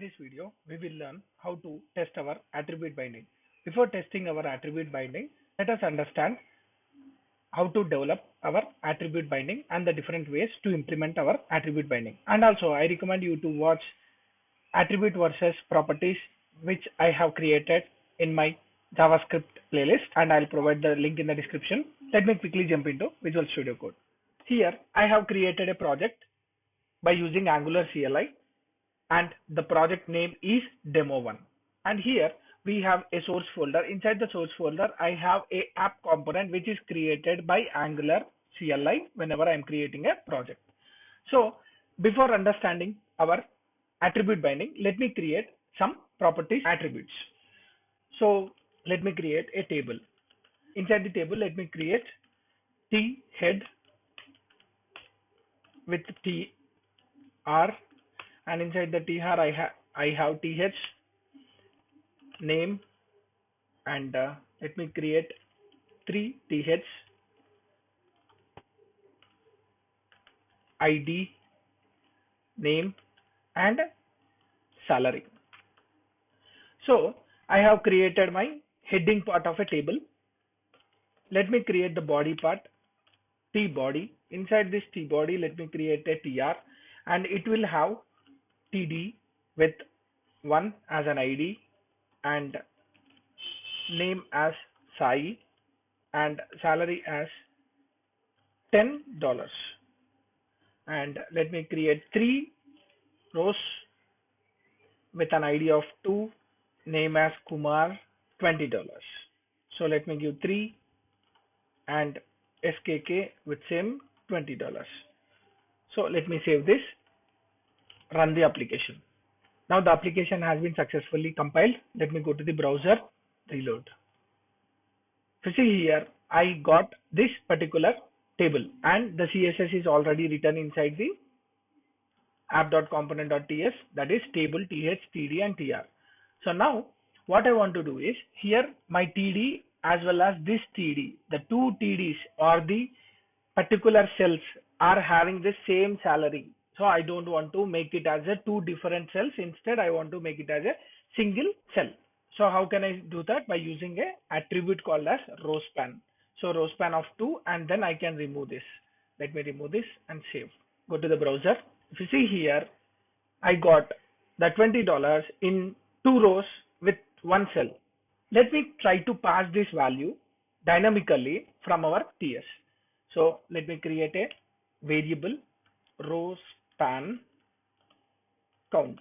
This video, we will learn how to test our attribute binding. Before testing our attribute binding, let us understand how to develop our attribute binding and the different ways to implement our attribute binding. And also, I recommend you to watch attribute versus properties, which I have created in my JavaScript playlist, and I'll provide the link in the description. Let me quickly jump into Visual Studio Code. Here, I have created a project by using Angular CLI, and the project name is demo1. And here we have a source folder. Inside the source folder, I have a app component which is created by Angular CLI whenever I'm creating a project. So before understanding our attribute binding, let me create some properties attributes. So let me create a table. Inside the table, let me create T head with TR, and inside the TR I have TH name, and let me create 3 TH ID name and salary. So I have created my heading part of a table. Let me create the body part, T body. Inside this T body, let me create a TR, and it will have TD with 1 as an ID and name as Sai and salary as $10. And let me create 3 rows with an ID of 2, name as Kumar, $20. So let me give 3 and SKK with same $20. So let me save this, run the application. Now the application has been successfully compiled. Let me go to the browser, reload. So see here, I got this particular table and the CSS is already written inside the app.component.ts, that is table th, td and tr. So now what I want to do is, here my td as well as this td, the two tds or the particular cells are having the same salary. So I don't want to make it as a two different cells. Instead, I want to make it as a single cell. So how can I do that? By using a attribute called as row span. So row span of 2, and then I can remove this. Let me remove this and save. Go to the browser. If you see here, I got the $20 in 2 rows with 1 cell. Let me try to pass this value dynamically from our TS. So let me create a variable row span count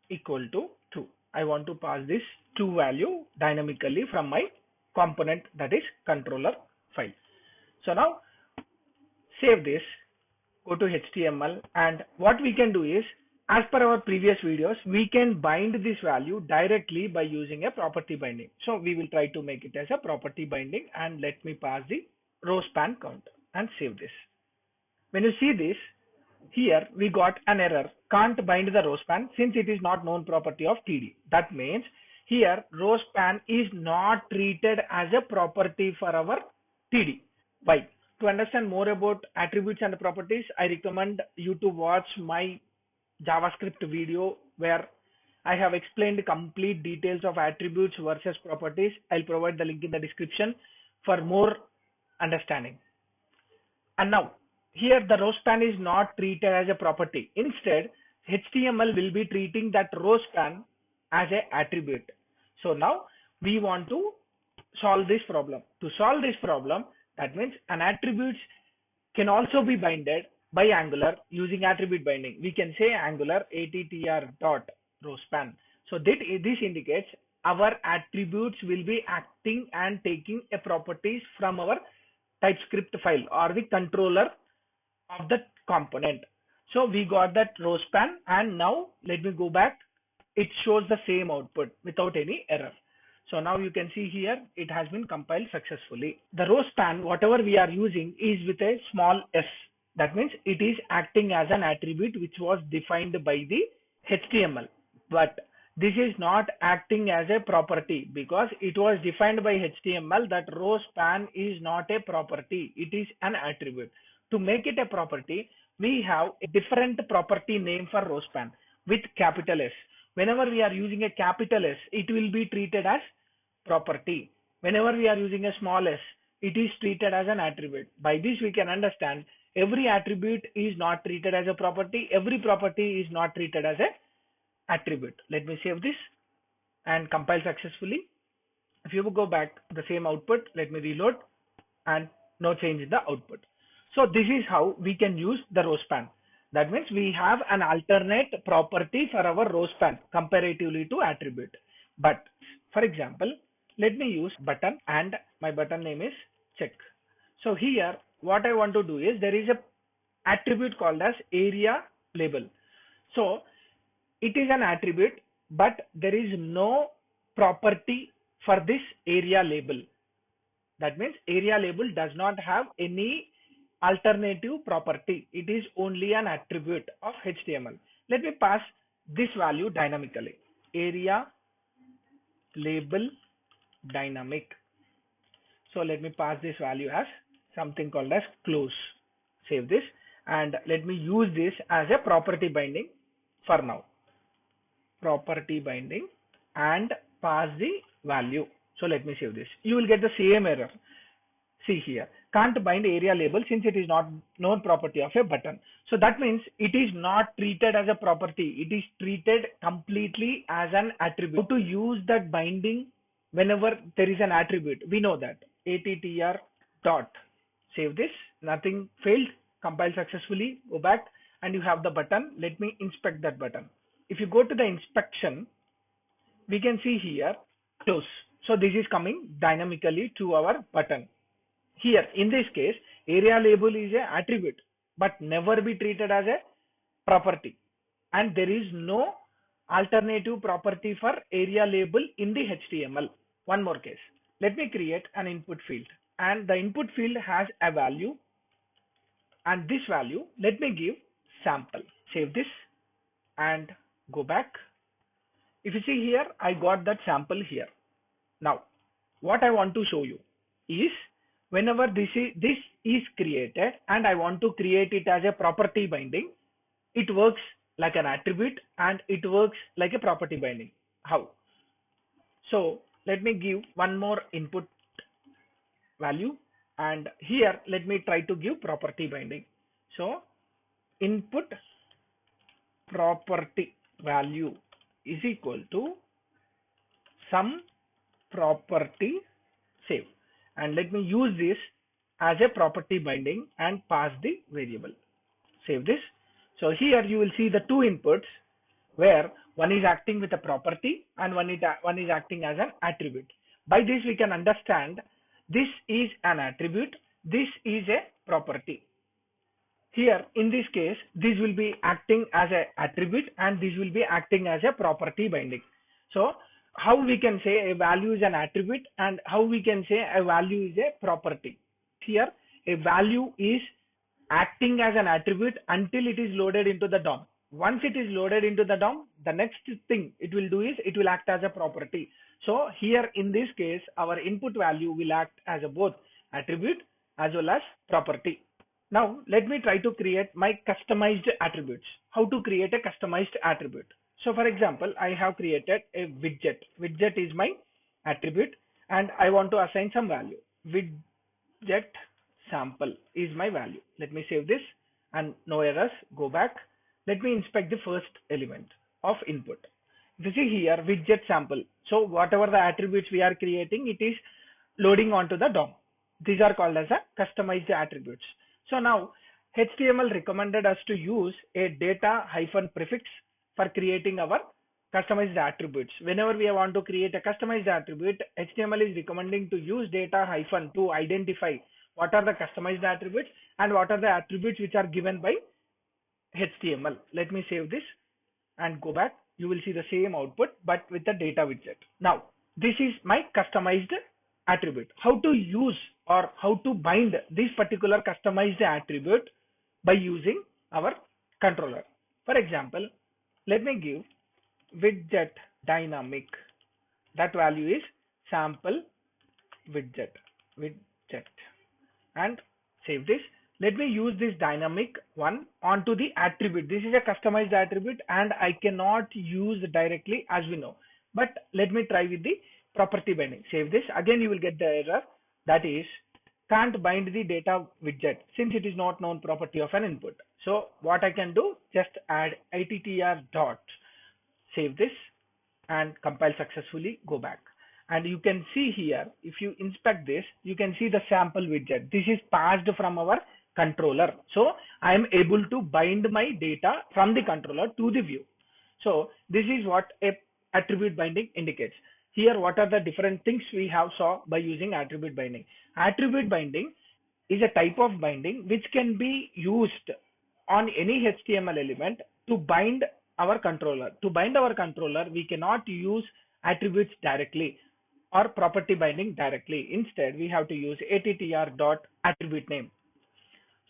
equal to 2. I want to pass this 2 value dynamically from my component, that is controller file. So now save this, go to HTML, and what we can do is, as per our previous videos, we can bind this value directly by using a property binding. So we will try to make it as a property binding, and let me pass the row span count and save this. When you see this, here we got an error, can't bind the row span since it is not known property of TD. That means here row span is not treated as a property for our TD. Why? To understand more about attributes and properties, I recommend you to watch my JavaScript video where I have explained complete details of attributes versus properties. I'll provide the link in the description for more understanding. And now here the row span is not treated as a property. Instead, HTML will be treating that row span as an attribute. So now we want to solve this problem. To solve this problem, that means an attributes can also be binded by Angular using attribute binding. We can say Angular attr dot row span. So this indicates our attributes will be acting and taking a properties from our TypeScript file or the controller of the component. So we got that row span, and now let me go back. It shows the same output without any error. So now you can see here it has been compiled successfully. The row span, whatever we are using, is with a small s. That means it is acting as an attribute which was defined by the HTML. But this is not acting as a property because it was defined by HTML that row span is not a property. It is an attribute. To make it a property, we have a different property name for row span with capital S. Whenever we are using a capital S, it will be treated as property. Whenever we are using a small s, it is treated as an attribute. By this we can understand every attribute is not treated as a property, every property is not treated as a attribute. Let me save this and compile successfully. If you go back the same output, let me reload, and no change in the output. So this is how we can use the row span. That means we have an alternate property for our row span comparatively to attribute. But for example, let me use button, and my button name is check. So here what I want to do is, there is a attribute called as area label. So it is an attribute, but there is no property for this area label. That means area label does not have any alternative property. It is only an attribute of HTML. Let me pass this value dynamically. Area label dynamic. So let me pass this value as something called as close. Save this and let me use this as a property binding for now. Property binding and pass the value. So let me save this. You will get the same error. See here, can't bind area label since it is not known property of a button. So that means it is not treated as a property. It is treated completely as an attribute. How to use that binding whenever there is an attribute? We know that attr dot. Save this. Nothing failed. Compile successfully. Go back and you have the button. Let me inspect that button. If you go to the inspection, we can see here close. So this is coming dynamically to our button. Here in this case, area label is a attribute but never be treated as a property, and there is no alternative property for area label in the HTML. One more case. Let me create an input field, and the input field has a value, and this value let me give sample. Save this and go back. If you see here, I got that sample here. Now what I want to show you is, whenever this is created and I want to create it as a property binding, it works like an attribute and it works like a property binding. How? So let me give one more input value, and here let me try to give property binding. So input property value is equal to some property. Save. And let me use this as a property binding and pass the variable. Save this. So here you will see the two inputs where one is acting with a property and one is acting as an attribute. By this we can understand this is an attribute, this is a property. Here in this case, this will be acting as an attribute and this will be acting as a property binding. So how we can say a value is an attribute and how we can say a value is a property? Here a value is acting as an attribute until it is loaded into the DOM. Once it is loaded into the DOM, the next thing it will do is it will act as a property. So here in this case, our input value will act as a both attribute as well as property. Now let me try to create my customized attributes. How to create a customized attribute? So for example, I have created a widget. Widget is my attribute and I want to assign some value. Widget sample is my value. Let me save this and no errors. Go back. Let me inspect the first element of input. If you see here, widget sample. So whatever the attributes we are creating, it is loading onto the DOM. These are called as a customized attributes. So now HTML recommended us to use a data hyphen prefix for creating our customized attributes. Whenever we want to create a customized attribute, HTML is recommending to use data hyphen to identify what are the customized attributes and what are the attributes which are given by HTML. Let me save this and go back. You will see the same output but with the data widget. Now this is my customized attribute. How to use or how to bind this particular customized attribute? By using our controller. For example, let me give widget dynamic. That value is sample widget and save this. let me use this dynamic one onto the attribute. This is a customized attribute and I cannot use directly as we know. But let me try with the property binding. Save this. Again, you will get the error, that is can't bind the data widget since it is not known property of an input. So what I can do, just add ittr dot, save this and compile successfully, go back. And you can see here, if you inspect this, you can see the sample widget. This is passed from our controller. So I am able to bind my data from the controller to the view. So this is what a attribute binding indicates. Here, what are the different things we have saw by using attribute binding? Attribute binding is a type of binding which can be used on any HTML element to bind our controller. To bind our controller, we cannot use attributes directly or property binding directly. Instead, we have to use attr dot attribute name.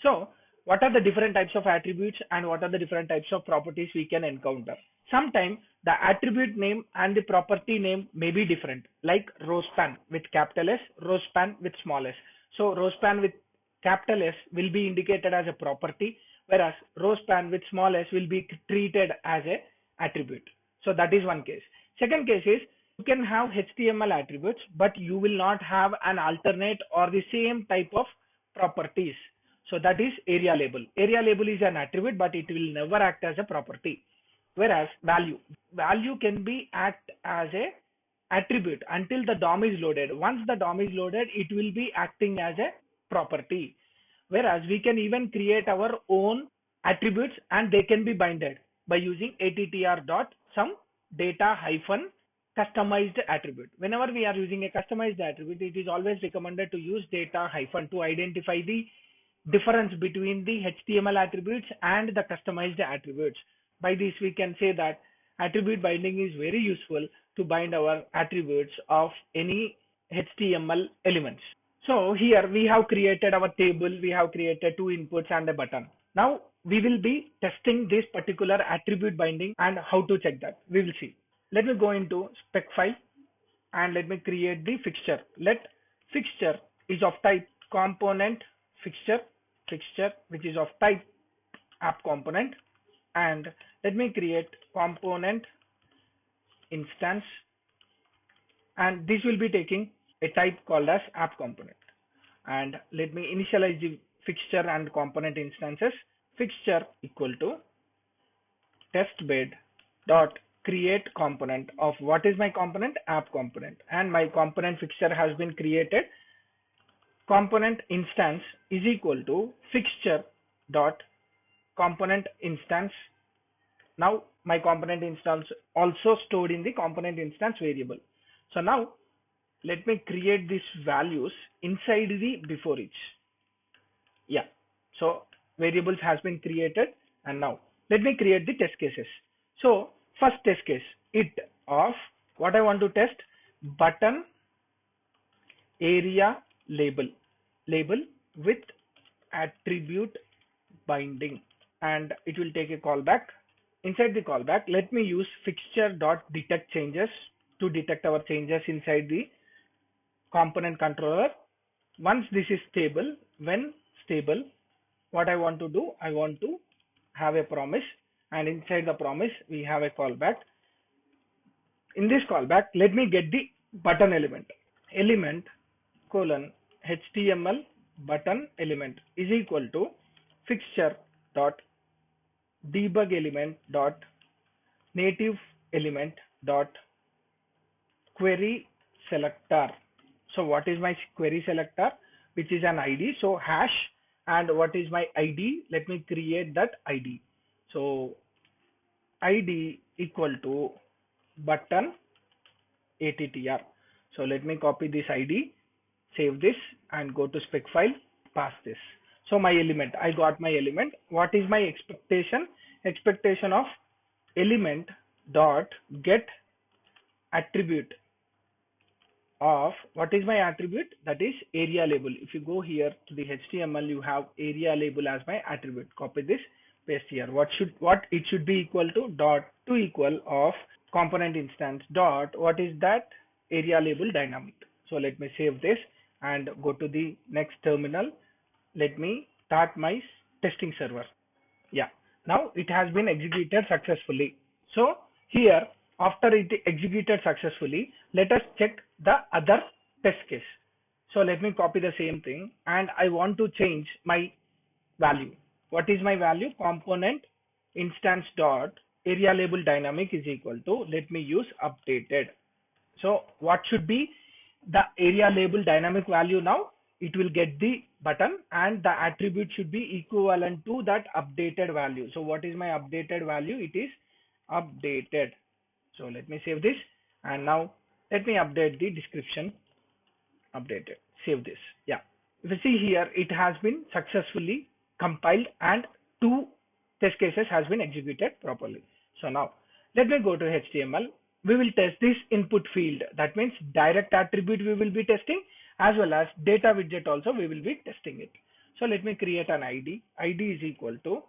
So what are the different types of attributes and what are the different types of properties we can encounter? Sometimes the attribute name and the property name may be different, like row span with capital S, row span with small s. So row span with capital S will be indicated as a property, whereas row span with small s will be treated as a attribute. So that is one case. Second case is you can have HTML attributes, but you will not have an alternate or the same type of properties. So that is area label. Area label is an attribute, but it will never act as a property. Whereas value can be act as a attribute until the DOM is loaded. Once the DOM is loaded, it will be acting as a property. Whereas we can even create our own attributes and they can be binded by using attr dot some data hyphen customized attribute. Whenever we are using a customized attribute, it is always recommended to use data hyphen to identify the difference between the HTML attributes and the customized attributes. By this, we can say that attribute binding is very useful to bind our attributes of any HTML elements. So here we have created our table, we have created two inputs and a button. Now we will be testing this particular attribute binding and how to check that. We will see. Let me go into spec file and let me create the fixture. Let fixture is of type component fixture which is of type app component, and let me create component instance, and this will be taking a type called as app component. And let me initialize the fixture and component instances. Fixture equal to test bed dot create component of what is my component? App component, and my component fixture has been created. Component instance is equal to fixture dot component instance. Now my component instance also stored in the component instance variable. So now let me create these values inside the before each. Yeah, so variables has been created, and now let me create the test cases. So first test case, it of what I want to test, button area label with attribute binding, and it will take a callback. Inside the callback, let me use fixture dot detect changes to detect our changes inside the component controller. Once this is stable, when stable, what I want to do, I want to have a promise, and inside the promise we have a callback. In this callback, let me get the button element colon HTML button element is equal to fixture dot debug element dot native element dot query selector. So what is my query selector? Which is an ID, so hash. And what is my ID? Let me create that ID. So ID equal to button attr. So let me copy this ID, save this, and go to spec file, pass this. So my element, I got my element. What is my expectation? Expectation of element dot get attribute of what is my attribute? That is area label. If you go here to the HTML, you have area label as my attribute. Copy this, paste here. What it should be equal to? Dot to equal of component instance dot what is that? Area label dynamic. So let me save this and go to the next terminal. Let me start my testing server. Yeah, now it has been executed successfully. So here, after it executed successfully, let us check the other test case. So let me copy the same thing, and I want to change my value. What is my value? Component instance dot area label dynamic is equal to, let me use updated. So what should be the area label dynamic value now? It will get the button, and the attribute should be equivalent to that updated value. So what is my updated value? It is updated. So let me save this, and now let me update the description. Updated. Save this. Yeah. If you see here, it has been successfully compiled and two test cases has been executed properly. So now let me go to HTML. We will test this input field. That means direct attribute we will be testing, as well as data widget also we will be testing it. So let me create an ID. ID is equal to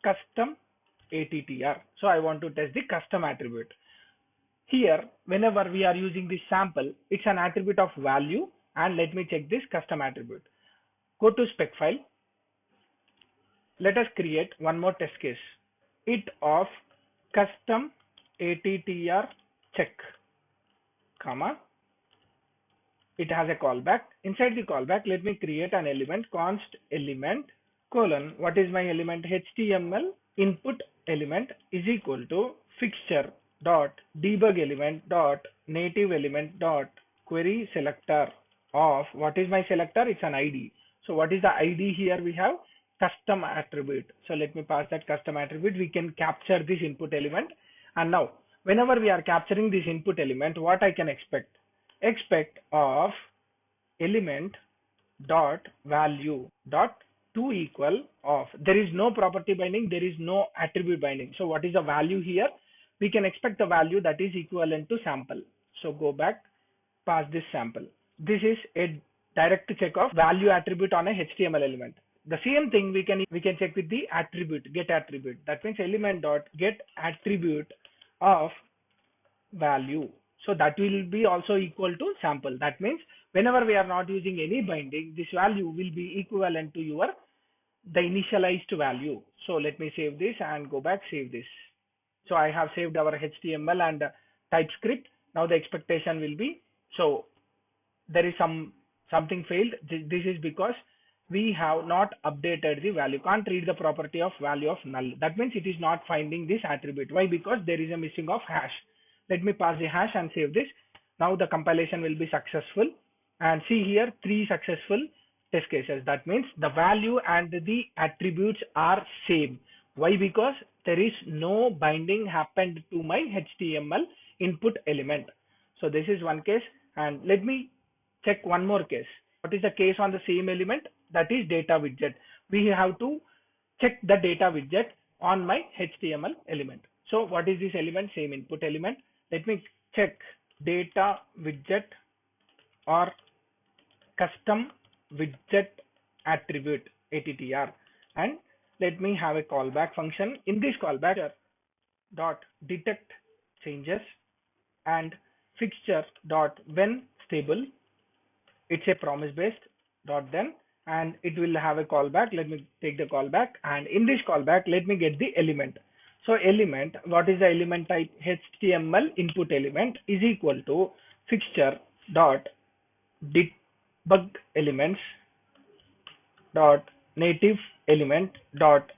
custom attr. So I want to test the custom attribute. Here, whenever we are using this sample, it's an attribute of value, and let me check this custom attribute. Go to spec file. Let us create one more test case. It of custom attr check, comma. It has a callback. Inside the callback, let me create an element, const element colon. What is my element? HTML input element is equal to fixture dot debug element dot native element dot query selector of, what is my selector? It's an ID. So what is the ID here? We have custom attribute. So let me pass that custom attribute. We can capture this input element, and now whenever we are capturing this input element, what I can expect? Expect of element dot value dot to equal of. There is no property binding, there is no attribute binding. So what is the value here? We can expect the value that is equivalent to sample. So go back, pass this sample. This is a direct check of value attribute on a HTML element. The same thing we can check with the attribute, get attribute. That means element dot get attribute of value. So that will be also equal to sample. That means whenever we are not using any binding, this value will be equivalent to the initialized value. So let me save this and go back, save this. So I have saved our HTML and TypeScript. Now the expectation will be, so there is something failed. This is because we have not updated the value. Can't read the property of value of null. That means it is not finding this attribute. Why? Because there is a missing of hash. Let me pass the hash and save this. Now the compilation will be successful, and see here 3 successful test cases. That means the value and the attributes are same. Why? Because there is no binding happened to my HTML input element. So this is one case, and let me check one more case. What is the case on the same element? That is data widget. We have to check the data widget on my HTML element. So what is this element? Same input element. Let me check data widget or custom widget attribute attr, and let me have a callback function. In this callback dot detect changes and fixture dot when stable. It's a promise based dot then, and it will have a callback. Let me take the callback, and in this callback let me get the element. So element, what is the element type? HTML input element is equal to fixture dot debug elements dot native element dot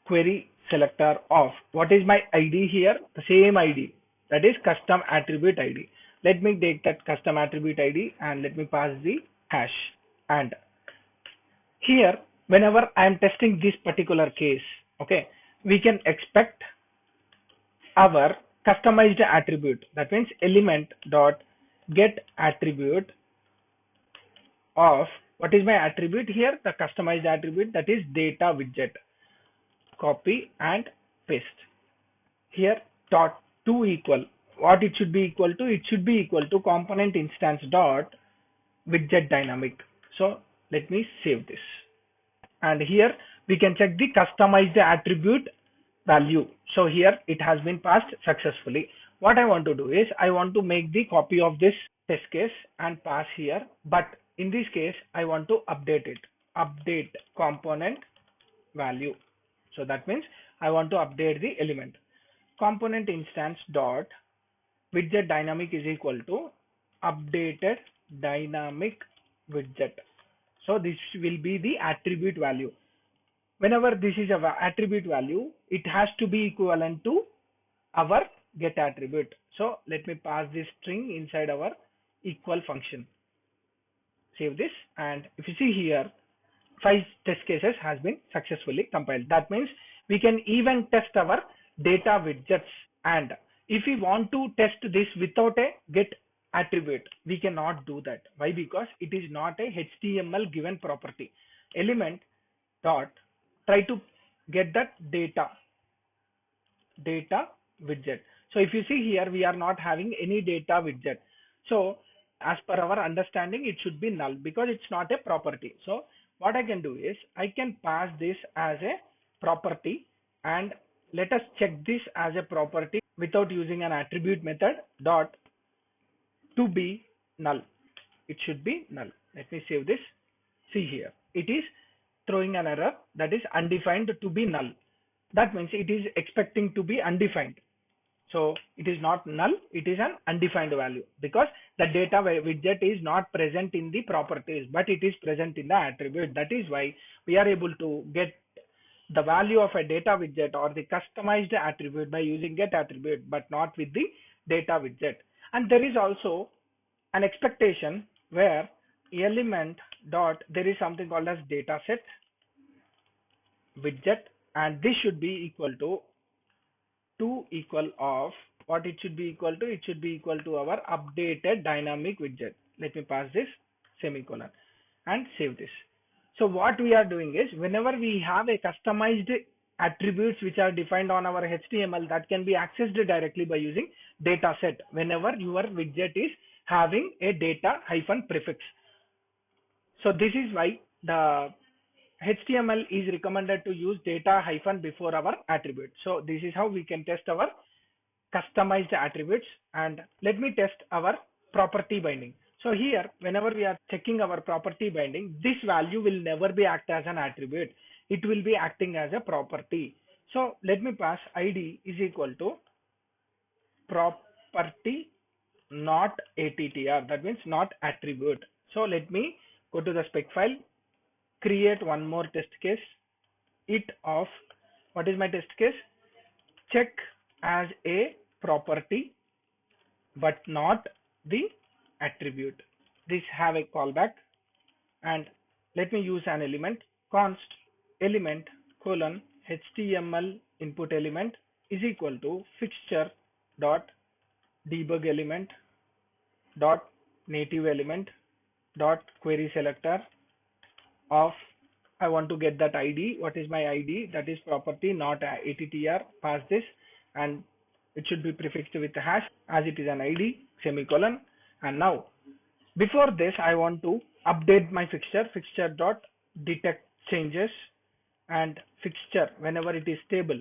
query selector of. What is my ID here? The same ID, that is custom attribute ID. Let me take that custom attribute ID and let me pass the hash. And here, whenever I am testing this particular case, okay, we can expect our customized attribute. That means element dot get attribute of, what is my attribute here? The customized attribute, that is data widget. Copy and paste. Here dot to equal, what it should be equal to? It should be equal to component instance dot widget dynamic. So let me save this. And here we can check the customized attribute value. So here it has been passed successfully. What I want to do is I want to make the copy of this test case and pass here, but in this case I want to update it. update component value. So that means I want to update the element. Component instance dot widget dynamic is equal to updated dynamic widget. So this will be the attribute value. Whenever this is a attribute value, it has to be equivalent to our get attribute. So let me pass this string inside our equal function. Save this, and if you see here, 5 test cases has been successfully compiled. That means we can even test our data widgets. And if we want to test this without a get attribute, we cannot do that. Why? Because it is not a HTML given property. Element dot try to get that data widget. So if you see here, we are not having any data widget. So as per our understanding, it should be null because it's not a property. So what I can do is I can pass this as a property, and let us check this as a property without using an attribute method dot to be null. It should be null. Let me save this. See here, it is throwing an error that is undefined to be null. That means it is expecting to be undefined. So it is not null, it is an undefined value because the data widget is not present in the properties, but it is present in the attribute. That is why we are able to get the value of a data widget or the customized attribute by using get attribute, but not with the data widget. And there is also an expectation where element dot there is something called as data set widget, and this should be equal to equal of what it should be equal to. It should be equal to our updated dynamic widget. Let me pass this semicolon and save this. So what we are doing is whenever we have a customized attributes which are defined on our HTML that can be accessed directly by using data set whenever your widget is having a data hyphen prefix. So this is why the HTML is recommended to use data hyphen before our attribute. So this is how we can test our customized attributes. And let me test our property binding. So here, whenever we are checking our property binding, this value will never be act as an attribute. It will be acting as a property. So let me pass ID is equal to property not attr. That means not attribute. So let me go to the spec file, create one more test case. It of what is my test case? Check as a property but not the attribute. This have a callback, and let me use an element const element colon HTML input element is equal to fixture dot debug element dot native element dot query selector of I want to get that ID. What is my ID? That is property not attr. Pass this, and it should be prefixed with a hash as it is an ID semicolon. And now before this I want to update my fixture dot detect changes, and fixture whenever it is stable.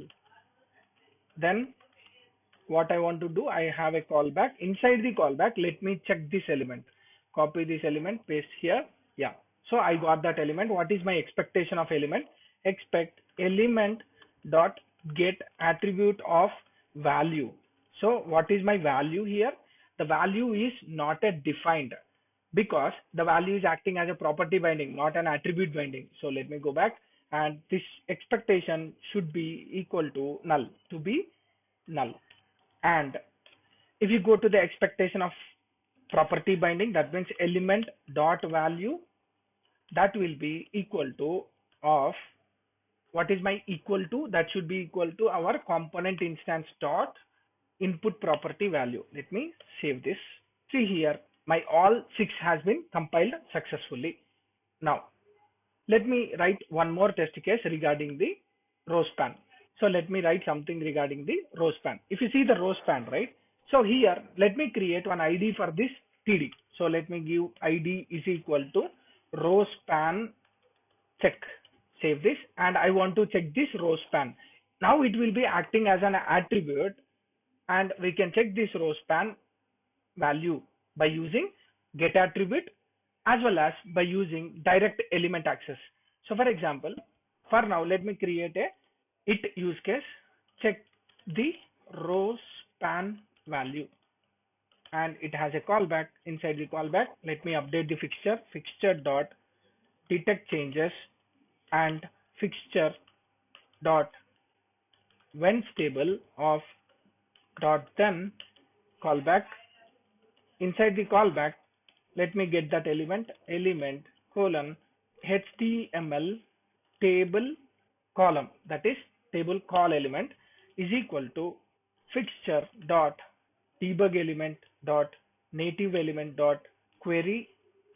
Then what I want to do, I have a callback. Inside the callback, let me check this element, copy this element, paste here. Yeah, so I got that element. What is my expectation of element? Expect element dot get attribute of value. So what is my value here? The value is not a defined because the value is acting as a property binding, not an attribute binding. So let me go back, and this expectation should be equal to null, to be null. And if you go to the expectation of property binding, that means element dot value, that will be equal to of what is my equal to? That should be equal to our component instance dot input property value. Let me save this. See here, my all 6 has been compiled successfully. Now let me write one more test case regarding the row span. So let me write something regarding the row span. If you see the row span, right? So here, let me create one ID for this TD. So let me give ID is equal to row span check. Save this, and I want to check this row span. Now it will be acting as an attribute, and we can check this row span value by using get attribute as well as by using direct element access. So for example, for now, let me create a it use case. Check the row span value, and it has a callback. Inside the callback, let me update the fixture dot detect changes, and fixture dot when stable of dot then callback. Inside the callback, let me get that element colon html table column, that is table call element, is equal to fixture dot debug element dot native element dot query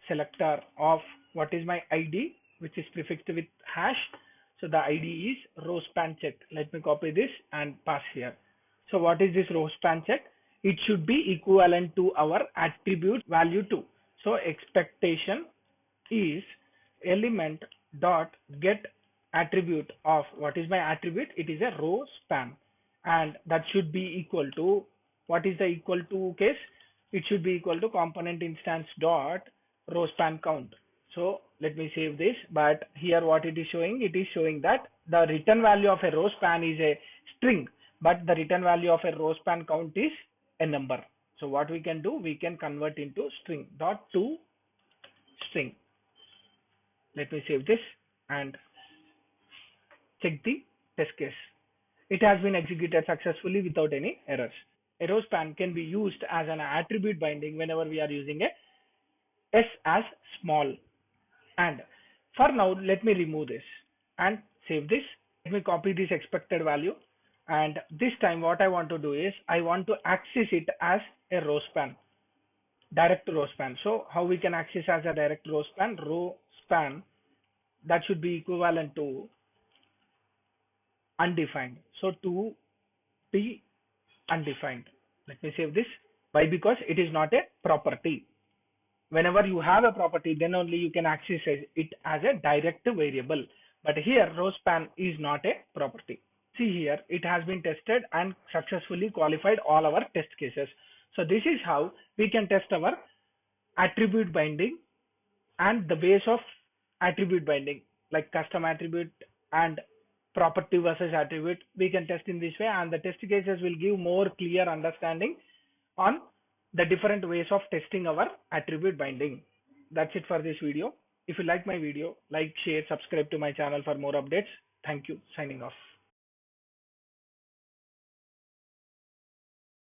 selector of what is my id, which is prefixed with hash. So the id is row span check. Let me copy this and pass here. So what is this row span check? It should be equivalent to our attribute value 2. So expectation is element dot get attribute of what is my attribute. It is a row span, and that should be equal to, what is the equal to case? It should be equal to component instance dot row span count. So let me save this. But here what it is showing, it is showing that the return value of a row span is a string, but the return value of a row span count is a number. So what we can do, we can convert into string dot to string. Let me save this and check the test case. It has been executed successfully without any errors. A row span can be used as an attribute binding whenever we are using a s as small. And for now, let me remove this and save this. Let me copy this expected value. And this time what I want to do is I want to access it as a row span, direct row span. So how we can access as a direct row span, that should be equivalent to undefined. So to be undefined. Let me save this. Why? Because it is not a property. Whenever you have a property, then only you can access it as a direct variable. But here row span is not a property. See here, it has been tested and successfully qualified all our test cases. So this is how we can test our attribute binding and the ways of attribute binding, like custom attribute and property versus attribute. We can test in this way, and the test cases will give more clear understanding on the different ways of testing our attribute binding. That's it for this video. If you like my video, like, share, subscribe to my channel for more updates. Thank you. Signing off.